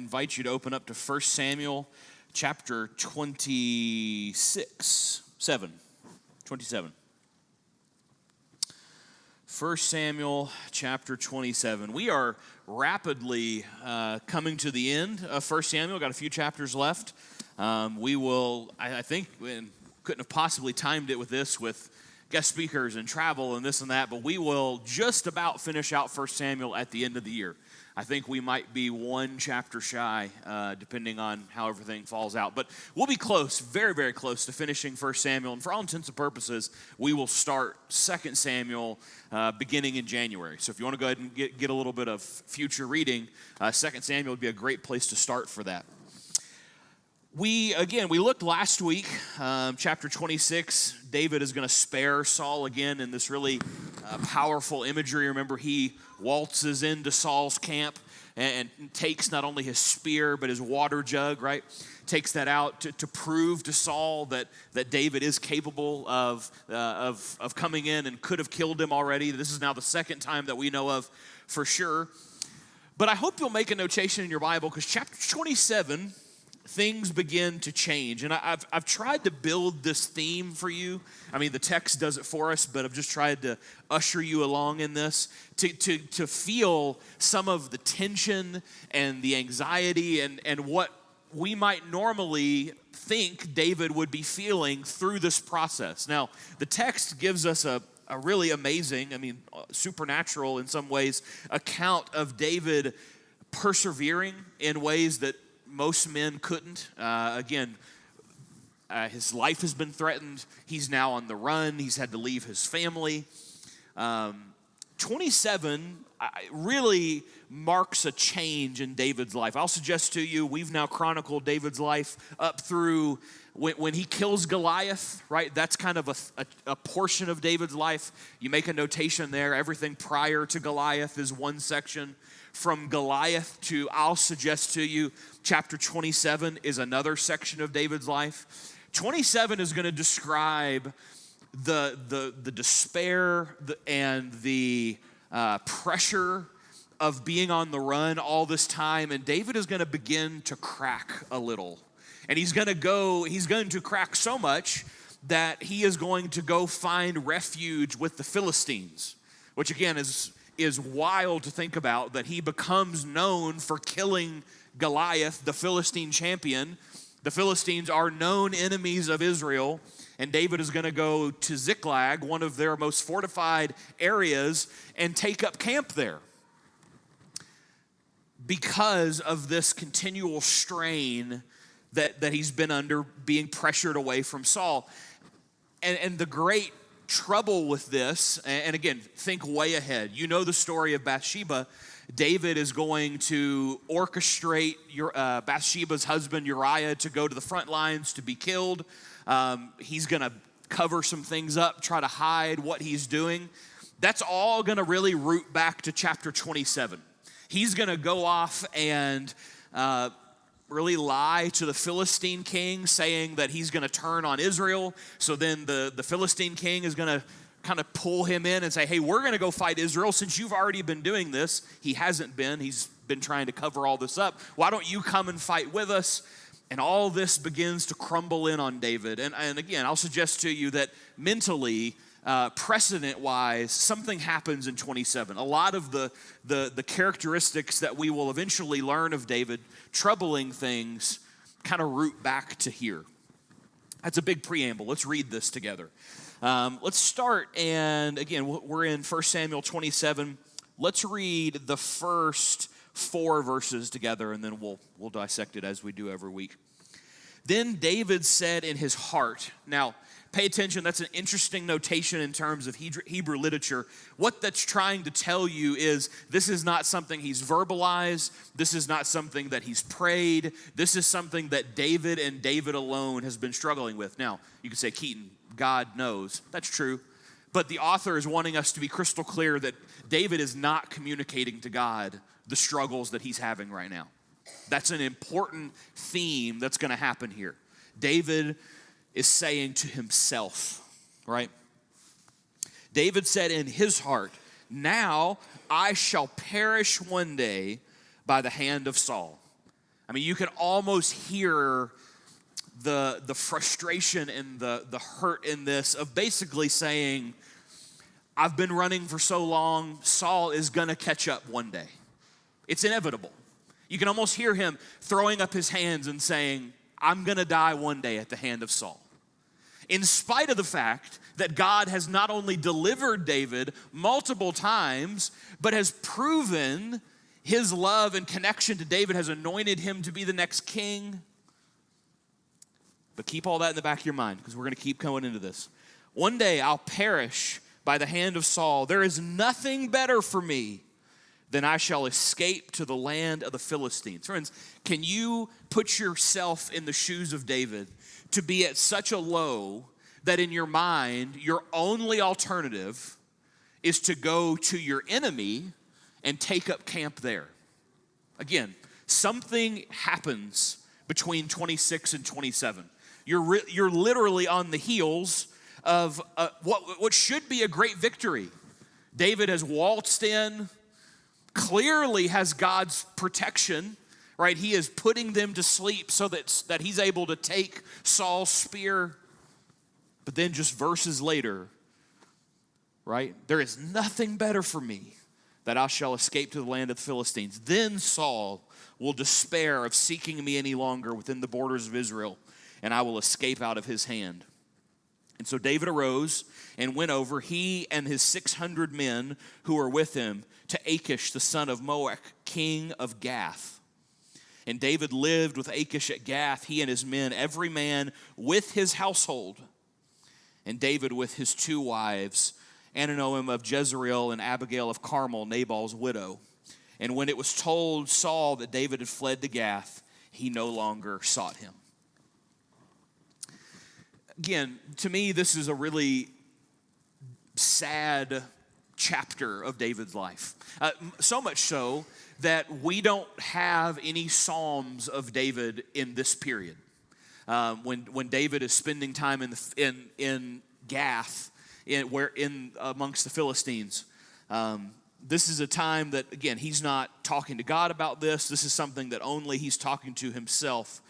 invite you to open up to 1 Samuel chapter 27. 1 Samuel chapter 27. We are rapidly coming to the end of 1 Samuel. Got a few chapters left. We will, I think, couldn't have possibly timed it with this, with guest speakers and travel and this and that, but we will just about finish out 1 Samuel at the end of the year. I think we might be one chapter shy, depending on how everything falls out. But we'll be close, very, very close to finishing 1 Samuel. And for all intents and purposes, we will start 2 Samuel beginning in January. So if you want to go ahead and get a little bit of future reading, 2 Samuel would be a great place to start for that. We looked last week, chapter 26. David is going to spare Saul again in this really powerful imagery. Remember, he waltzes into Saul's camp and takes not only his spear, but his water jug, right? Takes that out to prove to Saul that David is capable of coming in and could have killed him already. This is now the second time that we know of for sure. But I hope you'll make a notation in your Bible, because chapter 27, things begin to change. And I've tried to build this theme for you. I mean, the text does it for us, but I've just tried to usher you along in this to feel some of the tension and the anxiety and what we might normally think David would be feeling through this process. Now, the text gives us a really amazing, supernatural in some ways, account of David persevering in ways that most men couldn't. His life has been threatened. He's now on the run. He's had to leave his family. 27 really marks a change in David's life. I'll suggest to you, we've now chronicled David's life up through when he kills Goliath, right? That's kind of a portion of David's life. You make a notation there. Everything prior to Goliath is one section. From Goliath to, I'll suggest to you, chapter 27 is another section of David's life. 27 is going to describe the despair and the pressure of being on the run all this time, and David is going to begin to crack a little. And he's going to crack so much that he is going to go find refuge with the Philistines, which again is wild to think about, that he becomes known for killing Goliath, the Philistine champion. The Philistines are known enemies of Israel, and David is going to go to Ziklag, one of their most fortified areas, and take up camp there because of this continual strain that he's been under, being pressured away from Saul. And the great trouble with this, and again, think way ahead. You know the story of Bathsheba. David is going to orchestrate Bathsheba's husband Uriah to go to the front lines to be killed. He's going to cover some things up, try to hide what he's doing. That's all going to really root back to chapter 27. He's going to go off and really lie to the Philistine king, saying that he's going to turn on Israel. So then the Philistine king is going to kind of pull him in and say, hey, we're going to go fight Israel since you've already been doing this. He hasn't been. He's been trying to cover all this up. Why don't you come and fight with us? And all this begins to crumble in on David. And again, I'll suggest to you that mentally, precedent-wise, something happens in 27. A lot of the characteristics that we will eventually learn of David, troubling things, kind of root back to here. That's a big preamble. Let's read this together. Let's start, and again, we're in 1 Samuel 27. Let's read the first 4 verses together, and then we'll dissect it as we do every week. Then David said in his heart. Now, pay attention, that's an interesting notation in terms of Hebrew literature. What that's trying to tell you is this is not something he's verbalized. This is not something that he's prayed. This is something that David and David alone has been struggling with. Now, you could say, Keaton, God knows. That's true. But the author is wanting us to be crystal clear that David is not communicating to God the struggles that he's having right now. That's an important theme that's going to happen here. David is saying to himself, right? David said in his heart, now I shall perish one day by the hand of Saul. I mean, you can almost hear the frustration and the hurt in this of basically saying, I've been running for so long, Saul is gonna catch up one day. It's inevitable. You can almost hear him throwing up his hands and saying, I'm gonna die one day at the hand of Saul. In spite of the fact that God has not only delivered David multiple times, but has proven his love and connection to David, has anointed him to be the next king. But keep all that in the back of your mind, because we're gonna keep going into this. One day I'll perish by the hand of Saul. There is nothing better for me than I shall escape to the land of the Philistines. Friends, can you put yourself in the shoes of David to be at such a low that in your mind, your only alternative is to go to your enemy and take up camp there? Again, something happens between 26 and 27. You're literally on the heels of what should be a great victory. David has waltzed in, clearly has God's protection, right? He is putting them to sleep so that he's able to take Saul's spear. But then just verses later, right? There is nothing better for me that I shall escape to the land of the Philistines. Then Saul will despair of seeking me any longer within the borders of Israel, and I will escape out of his hand. And so David arose and went over, he and his 600 men who were with him, to Achish, the son of Moach, king of Gath. And David lived with Achish at Gath, he and his men, every man with his household. And David with his 2 wives, Ahinoam of Jezreel and Abigail of Carmel, Nabal's widow. And when it was told Saul that David had fled to Gath, he no longer sought him. Again, to me, this is a really sad chapter of David's life. So much so that we don't have any Psalms of David in this period. When David is spending time in Gath, amongst the Philistines, this is a time that, again, he's not talking to God about this. This is something that only he's talking to himself.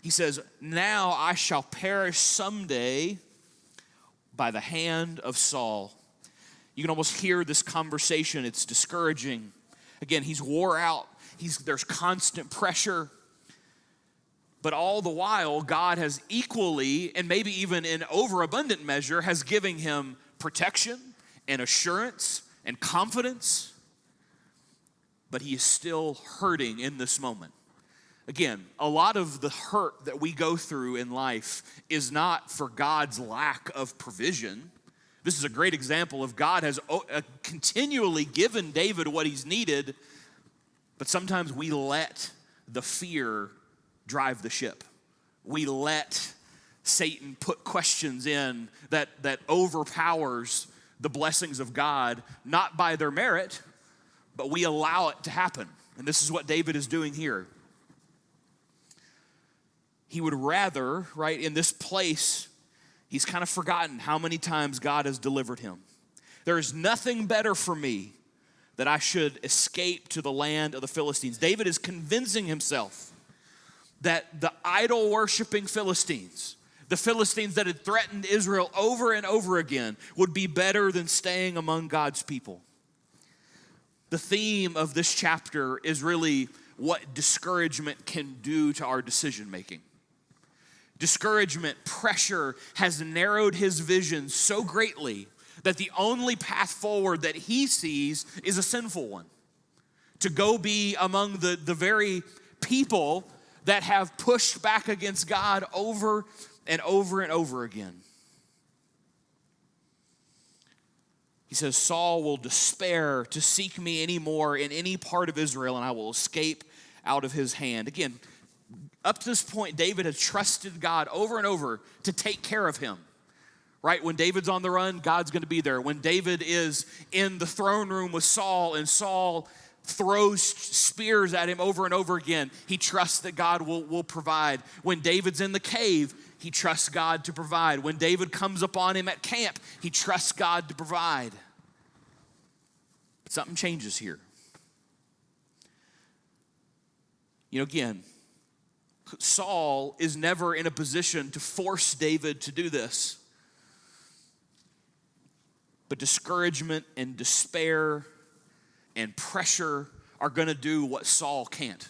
He says, now I shall perish someday by the hand of Saul. You can almost hear this conversation. It's discouraging. Again, he's wore out. There's constant pressure. But all the while, God has equally, and maybe even in overabundant measure, has given him protection and assurance and confidence. But he is still hurting in this moment. Again, a lot of the hurt that we go through in life is not for God's lack of provision. This is a great example of God has continually given David what he's needed, but sometimes we let the fear drive the ship. We let Satan put questions in that overpowers the blessings of God, not by their merit, but we allow it to happen. And this is what David is doing here. He would rather, right, in this place, he's kind of forgotten how many times God has delivered him. There is nothing better for me that I should escape to the land of the Philistines. David is convincing himself that the idol-worshiping Philistines, the Philistines that had threatened Israel over and over again, would be better than staying among God's people. The theme of this chapter is really what discouragement can do to our decision-making. Discouragement, pressure has narrowed his vision so greatly that the only path forward that he sees is a sinful one. To go be among the very people that have pushed back against God over and over and over again. He says, Saul will despair to seek me anymore in any part of Israel, and I will escape out of his hand. Again, up to this point, David has trusted God over and over to take care of him. Right? When David's on the run, God's going to be there. When David is in the throne room with Saul and Saul throws spears at him over and over again, he trusts that God will provide. When David's in the cave, he trusts God to provide. When David comes upon him at camp, he trusts God to provide. But something changes here. You know, again, Saul is never in a position to force David to do this. But discouragement and despair and pressure are going to do what Saul can't.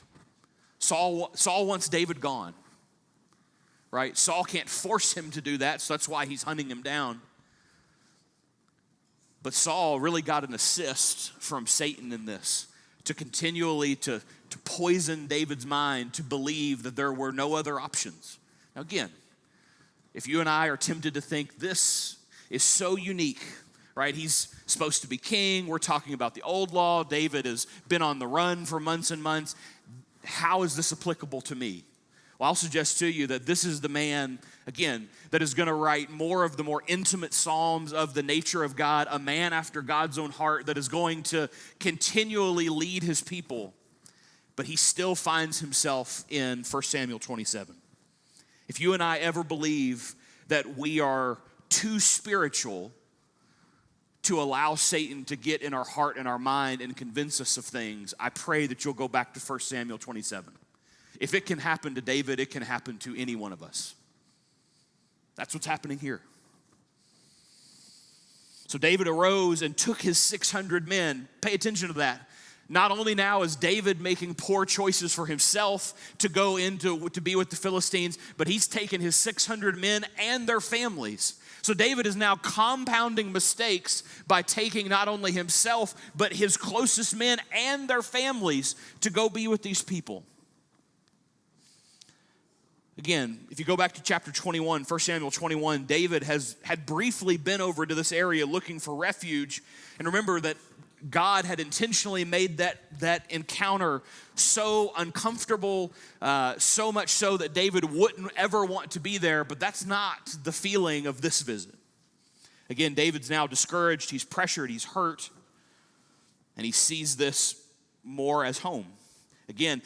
Saul wants David gone, right? Saul can't force him to do that, so that's why he's hunting him down. But Saul really got an assist from Satan in this, to continually to poison David's mind to believe that there were no other options. Now again, if you and I are tempted to think this is so unique, right? He's supposed to be king. We're talking about the old law. David has been on the run for months and months. How is this applicable to me? Well, I'll suggest to you that this is the man, again, that is going to write more of the more intimate psalms of the nature of God, a man after God's own heart that is going to continually lead his people. But he still finds himself in 1 Samuel 27. If you and I ever believe that we are too spiritual to allow Satan to get in our heart and our mind and convince us of things, I pray that you'll go back to 1 Samuel 27. If it can happen to David, it can happen to any one of us. That's what's happening here. So David arose and took his 600 men. Pay attention to that. Not only now is David making poor choices for himself to go to be with the Philistines, but he's taken his 600 men and their families. So David is now compounding mistakes by taking not only himself, but his closest men and their families to go be with these people. Again, if you go back to chapter 21, 1 Samuel 21, David had briefly been over to this area looking for refuge. And remember that God had intentionally made that encounter so uncomfortable, so much so that David wouldn't ever want to be there, but that's not the feeling of this visit. Again, David's now discouraged, he's pressured, he's hurt, and he sees this more as home. Again,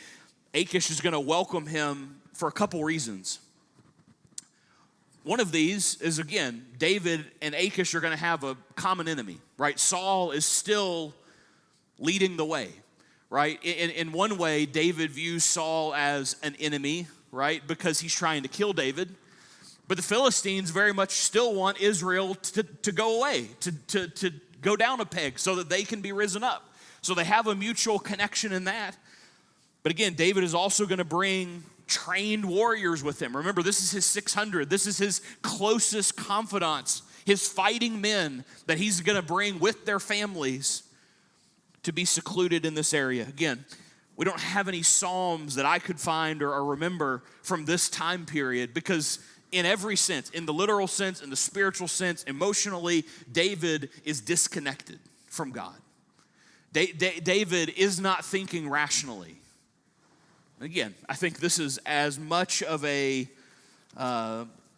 Achish is going to welcome him for a couple reasons. One of these is, again, David and Achish are going to have a common enemy, right? Saul is still leading the way, right? In one way, David views Saul as an enemy, right? Because he's trying to kill David. But the Philistines very much still want Israel to go away, to go down a peg so that they can be risen up. So they have a mutual connection in that. But again, David is also going to bring trained warriors with him. Remember, this is his 600. This is his closest confidants, his fighting men that he's going to bring with their families to be secluded in this area. Again, we don't have any psalms that I could find or remember from this time period because in every sense, in the literal sense, in the spiritual sense, emotionally, David is disconnected from God. David is not thinking rationally. Again, I think this is as much of a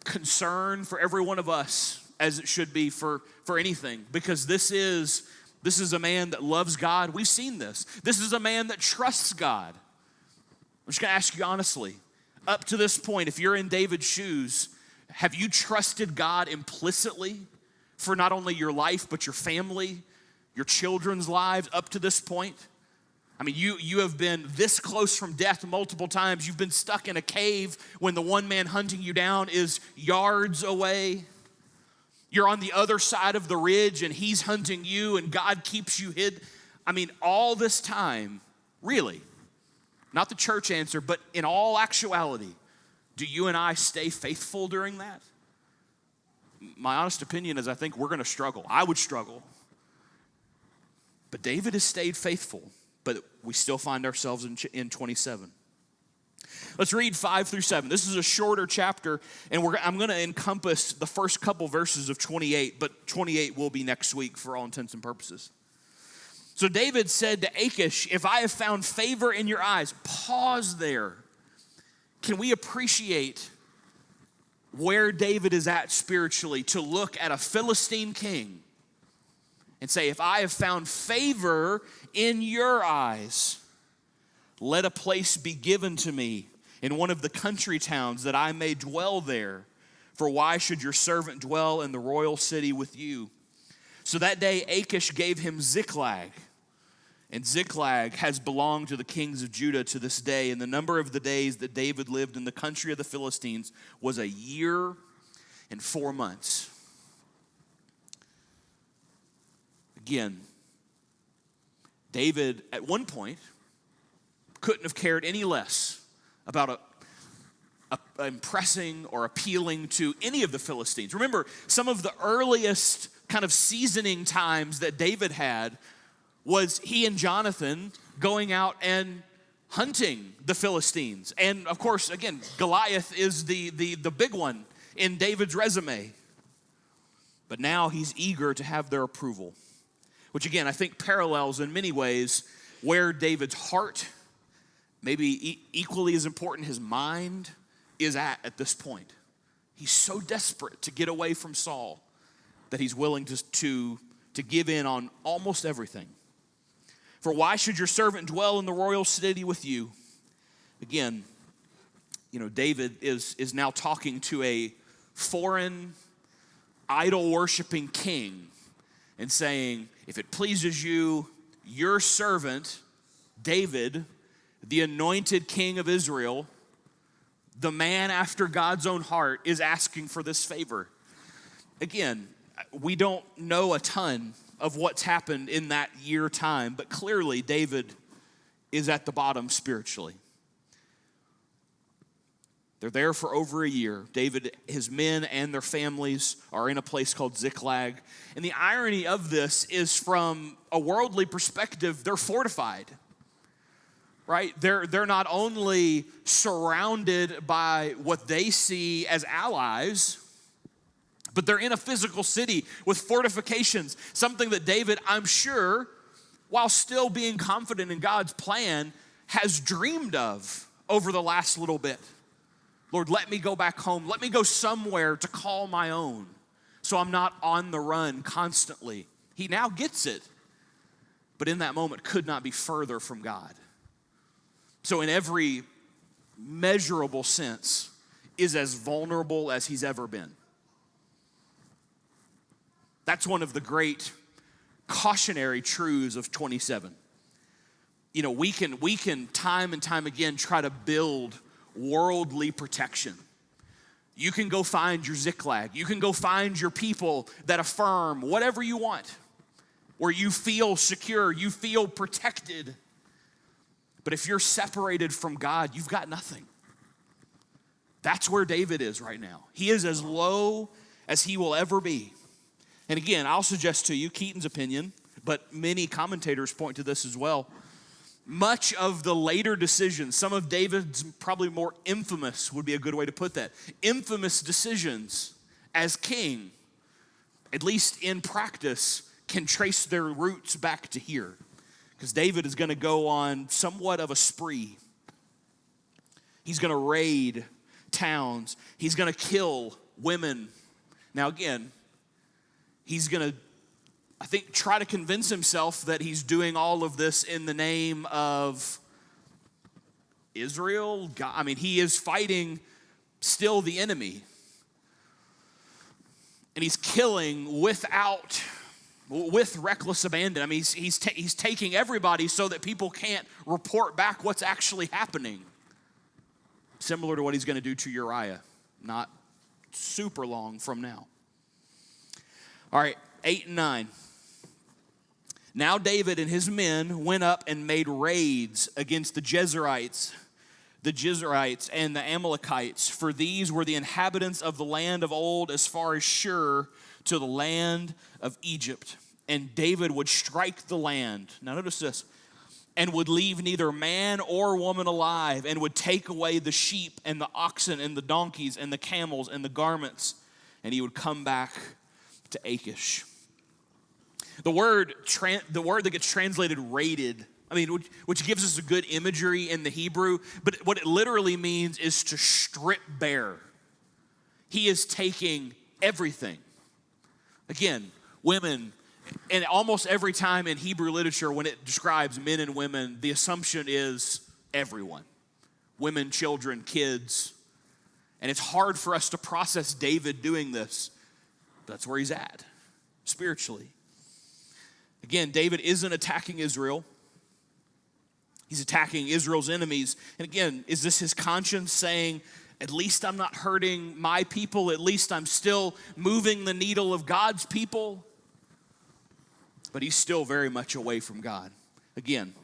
concern for every one of us as it should be for anything, because this is a man that loves God. We've seen this. This is a man that trusts God. I'm just going to ask you honestly, up to this point, if you're in David's shoes, have you trusted God implicitly for not only your life, but your family, your children's lives up to this point? I mean, you have been this close from death multiple times. You've been stuck in a cave when the one man hunting you down is yards away. You're on the other side of the ridge and he's hunting you and God keeps you hid. I mean, all this time, really, not the church answer, but in all actuality, do you and I stay faithful during that? My honest opinion is I think we're going to struggle. I would struggle. But David has stayed faithful. But we still find ourselves in 27. Let's read 5 through 7. This is a shorter chapter, and I'm going to encompass the first couple verses of 28, but 28 will be next week for all intents and purposes. So David said to Achish, if I have found favor in your eyes, pause there. Can we appreciate where David is at spiritually to look at a Philistine king and say, if I have found favor in your eyes, let a place be given to me in one of the country towns that I may dwell there. For why should your servant dwell in the royal city with you? So that day Achish gave him Ziklag. And Ziklag has belonged to the kings of Judah to this day, and the number of the days that David lived in the country of the Philistines was 1 year and 4 months. Again, David at one point couldn't have cared any less about impressing or appealing to any of the Philistines. Remember, some of the earliest kind of seasoning times that David had was he and Jonathan going out and hunting the Philistines. And of course, again, Goliath is the big one in David's resume. But now he's eager to have their approval, which again, I think parallels in many ways where David's heart, maybe equally as important, his mind is at this point. He's so desperate to get away from Saul that he's willing to give in on almost everything. For why should your servant dwell in the royal city with you? Again, David is now talking to a foreign, idol-worshiping king and saying, if it pleases you, your servant, David, the anointed king of Israel, the man after God's own heart, is asking for this favor. Again, we don't know a ton of what's happened in that year time, but clearly David is at the bottom spiritually. They're there for over 1 year. David, his men, and their families are in a place called Ziklag. And the irony of this is, from a worldly perspective, they're fortified, right? They're not only surrounded by what they see as allies, but they're in a physical city with fortifications, something that David, I'm sure, while still being confident in God's plan, has dreamed of over the last little bit. Lord, let me go back home. Let me go somewhere to call my own so I'm not on the run constantly. He now gets it, but in that moment could not be further from God. So in every measurable sense, is as vulnerable as he's ever been. That's one of the great cautionary truths of 27. We can time and time again try to build worldly protection. You can go find your Ziklag. You can go find your people that affirm whatever you want, where you feel secure, you feel protected. But if you're separated from God, you've got nothing. That's where David is right now. He is as low as he will ever be. And again, I'll suggest to you Keaton's opinion, but many commentators point to this as well. Much of the later decisions, some of David's probably more infamous, would be a good way to put that, infamous decisions as king, at least in practice, can trace their roots back to here. Because David is going to go on somewhat of a spree. He's going to raid towns. He's going to kill women. Now again, he's going to, I think, try to convince himself that he's doing all of this in the name of Israel. God, I mean, he is fighting still the enemy. And he's killing with reckless abandon. I mean, he's taking everybody so that people can't report back what's actually happening. Similar to what he's going to do to Uriah, not super long from now. All right, 8 and 9. Now David and his men went up and made raids against the Jezreites and the Amalekites, for these were the inhabitants of the land of old as far as Shur to the land of Egypt. And David would strike the land. Now notice this. And would leave neither man or woman alive, and would take away the sheep and the oxen and the donkeys and the camels and the garments, and he would come back to Achish. The word that gets translated raided, I mean, which gives us a good imagery in the Hebrew, but what it literally means is to strip bare. He is taking everything. Again, women, and almost every time in Hebrew literature when it describes men and women, the assumption is everyone. Women, children, kids. And it's hard for us to process David doing this. That's where he's at, spiritually. Again, David isn't attacking Israel. He's attacking Israel's enemies. And again, is this his conscience saying, at least I'm not hurting my people, at least I'm still moving the needle of God's people? But he's still very much away from God. Again,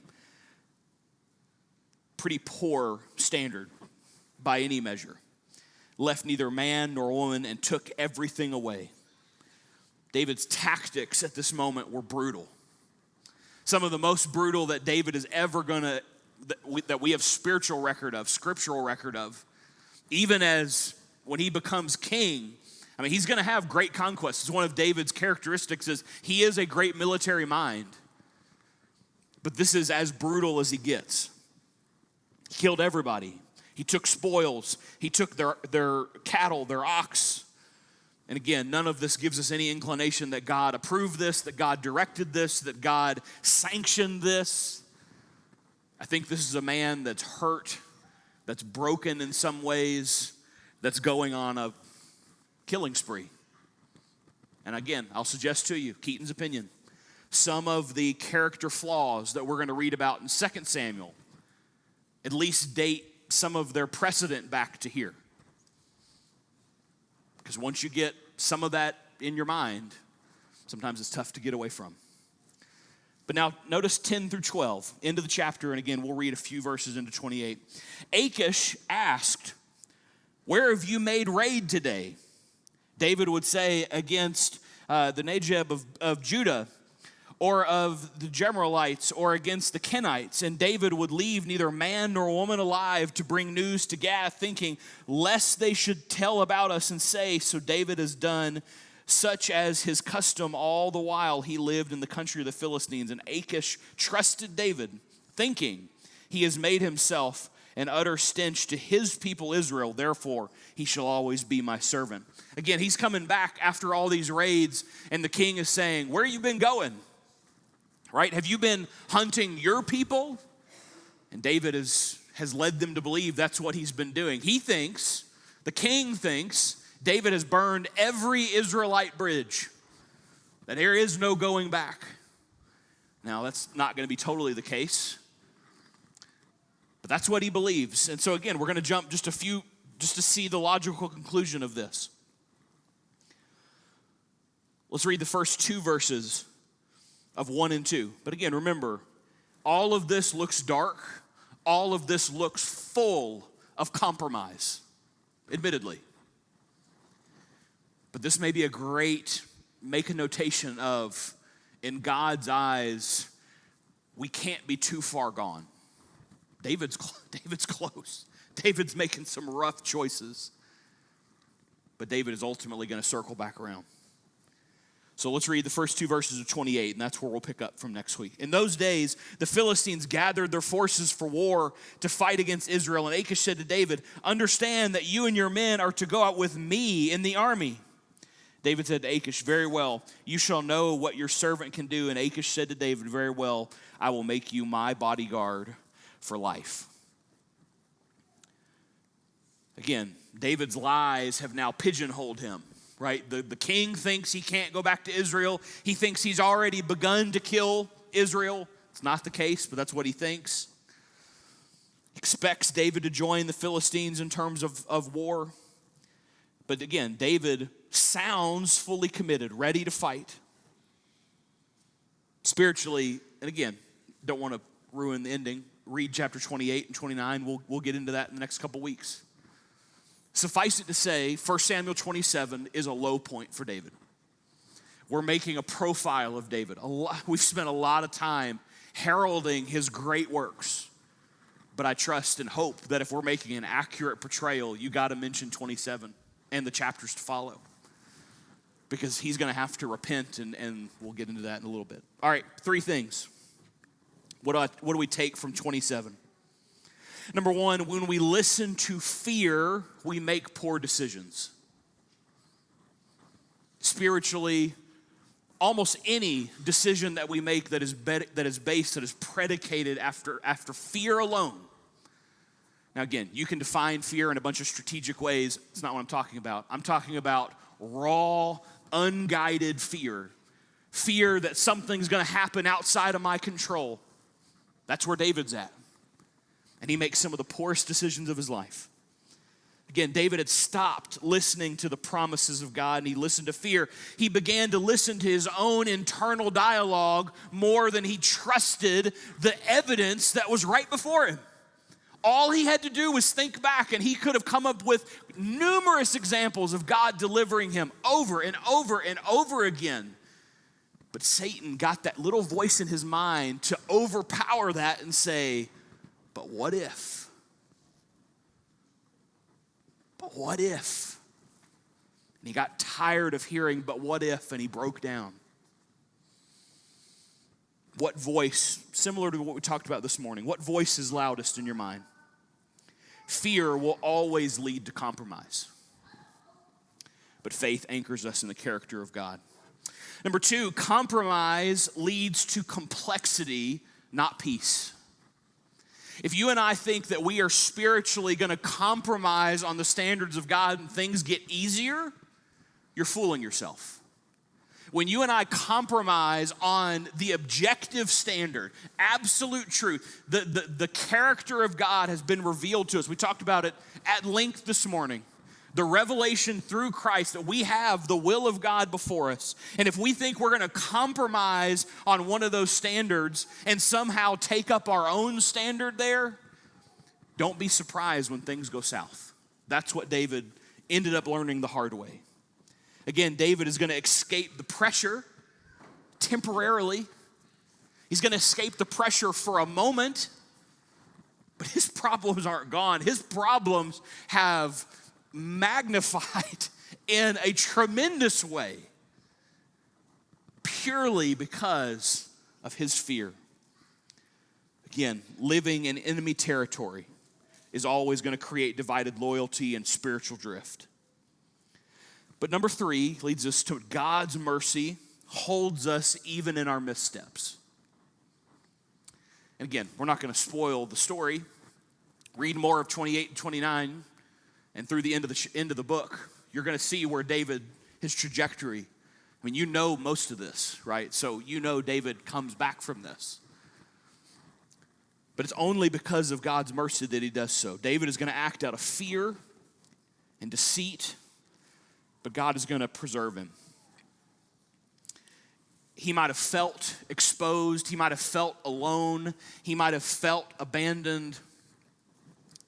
pretty poor standard by any measure. Left neither man nor woman and took everything away. David's tactics at this moment were brutal. Some of the most brutal that David is ever that we have spiritual record of, scriptural record of. Even as when he becomes king, I mean, he's going to have great conquests. It's one of David's characteristics is he is a great military mind. But this is as brutal as he gets. He killed everybody. He took spoils. He took their cattle, their ox. And again, none of this gives us any inclination that God approved this, that God directed this, that God sanctioned this. I think this is a man that's hurt, that's broken in some ways, that's going on a killing spree. And again, I'll suggest to you, Keaton's opinion, some of the character flaws that we're going to read about in 2 Samuel at least date some of their precedent back to here. Because once you get some of that in your mind, sometimes it's tough to get away from. But now notice 10 through 12, end of the chapter, and again, we'll read a few verses into 28. Achish asked, "Where have you made raid today?" David would say against the Negeb of Judah, or of the Jerahmeelites, or against the Kenites. And David would leave neither man nor woman alive to bring news to Gath, thinking, lest they should tell about us and say, so David has done such as his custom all the while he lived in the country of the Philistines. And Achish trusted David, thinking, he has made himself an utter stench to his people Israel, therefore he shall always be my servant. Again, he's coming back after all these raids, and the king is saying, where have you been going? Right? Have you been hunting your people? And David has led them to believe that's what he's been doing. He thinks, the king thinks, David has burned every Israelite bridge, that there is no going back. Now, that's not going to be totally the case, but that's what he believes. And so again, we're going to jump just to see the logical conclusion of this. Let's read the first two verses of 1 and 2. But again, remember, all of this looks dark. All of this looks full of compromise, admittedly. But this may be a great, make a notation of, in God's eyes, we can't be too far gone. David's close. David's making some rough choices. But David is ultimately going to circle back around. So let's read the first two verses of 28, and that's where we'll pick up from next week. In those days, the Philistines gathered their forces for war to fight against Israel. And Achish said to David, understand that you and your men are to go out with me in the army. David said to Achish, very well, you shall know what your servant can do. And Achish said to David, very well, I will make you my bodyguard for life. Again, David's lies have now pigeonholed him. Right? The king thinks he can't go back to Israel. He thinks he's already begun to kill Israel. It's not the case, but that's what he thinks. Expects David to join the Philistines in terms of war. But again, David sounds fully committed, ready to fight. Spiritually, and again, don't want to ruin the ending. Read chapter 28 and 29. We'll get into that in the next couple weeks. Suffice it to say, 1 Samuel 27 is a low point for David. We're making a profile of David. We've spent a lot of time heralding his great works. But I trust and hope that if we're making an accurate portrayal, you got to mention 27 and the chapters to follow. Because he's going to have to repent, and we'll get into that in a little bit. All right, three things. What do we take from 27? Number one, when we listen to fear, we make poor decisions. Spiritually, almost any decision that we make that is predicated after fear alone. Now again, you can define fear in a bunch of strategic ways. It's not what I'm talking about. I'm talking about raw, unguided fear. Fear that something's going to happen outside of my control. That's where David's at. and he makes some of the poorest decisions of his life. Again, David had stopped listening to the promises of God and he listened to fear. He began to listen to his own internal dialogue more than he trusted the evidence that was right before him. All he had to do was think back, and he could have come up with numerous examples of God delivering him over and over and over again. But Satan got that little voice in his mind to overpower that and say, but what if? But what if? And he got tired of hearing, but what if, and he broke down. What voice, similar to what we talked about this morning, what voice is loudest in your mind? Fear will always lead to compromise. But faith anchors us in the character of God. Number 2, compromise leads to complexity, not peace. If you and I think that we are spiritually going to compromise on the standards of God and things get easier, you're fooling yourself. When you and I compromise on the objective standard, absolute truth, the character of God has been revealed to us. We talked about it at length this morning. The revelation through Christ that we have the will of God before us. And if we think we're going to compromise on one of those standards and somehow take up our own standard there, don't be surprised when things go south. That's what David ended up learning the hard way. Again, David is going to escape the pressure temporarily. He's going to escape the pressure for a moment, but his problems aren't gone. His problems have magnified in a tremendous way, purely because of his fear. Again, living in enemy territory is always going to create divided loyalty and spiritual drift. But number 3 leads us to God's mercy holds us even in our missteps. And again, we're not going to spoil the story. Read more of 28 and 29, and through the end of the book, you're going to see where David, his trajectory. I mean, you know most of this, right? So you know David comes back from this. But it's only because of God's mercy that he does so. David is going to act out of fear and deceit, but God is going to preserve him. He might have felt exposed. He might have felt alone. He might have felt abandoned,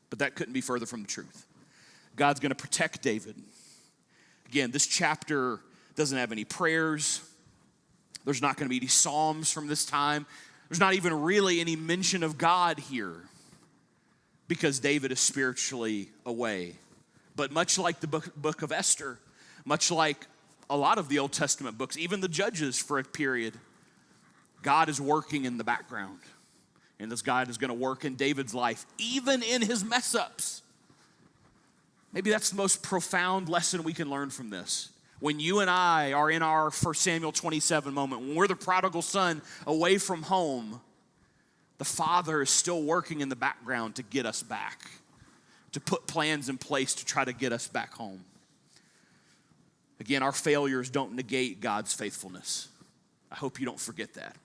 but that couldn't be further from the truth. God's going to protect David. Again, this chapter doesn't have any prayers. There's not going to be any psalms from this time. There's not even really any mention of God here because David is spiritually away. But much like the book of Esther, much like a lot of the Old Testament books, even the Judges for a period, God is working in the background. And this God is going to work in David's life, even in his mess-ups. Maybe that's the most profound lesson we can learn from this. When you and I are in our 1 Samuel 27 moment, when we're the prodigal son away from home, the Father is still working in the background to get us back, to put plans in place to try to get us back home. Again, our failures don't negate God's faithfulness. I hope you don't forget that.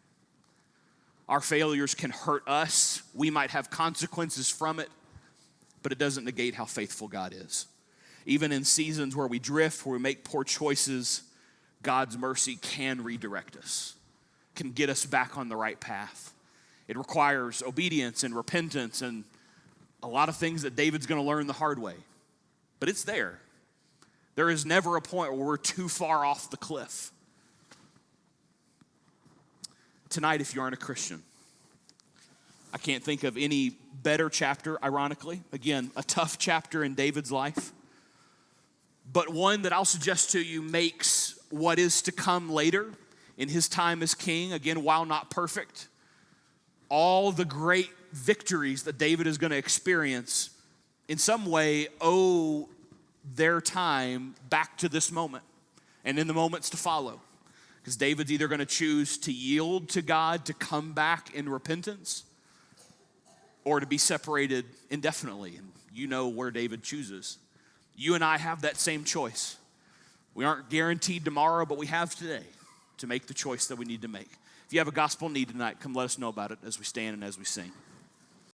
Our failures can hurt us. We might have consequences from it, but it doesn't negate how faithful God is. Even in seasons where we drift, where we make poor choices, God's mercy can redirect us, can get us back on the right path. It requires obedience and repentance and a lot of things that David's going to learn the hard way, but it's there. There is never a point where we're too far off the cliff. Tonight, if you aren't a Christian, I can't think of any better chapter, ironically. Again, a tough chapter in David's life, but one that I'll suggest to you makes what is to come later in his time as king, again, while not perfect, all the great victories that David is going to experience in some way owe their time back to this moment and in the moments to follow. Because David's either going to choose to yield to God, to come back in repentance, or to be separated indefinitely. And you know where David chooses. You and I have that same choice. We aren't guaranteed tomorrow, but we have today to make the choice that we need to make. If you have a gospel need tonight, come let us know about it as we stand and as we sing.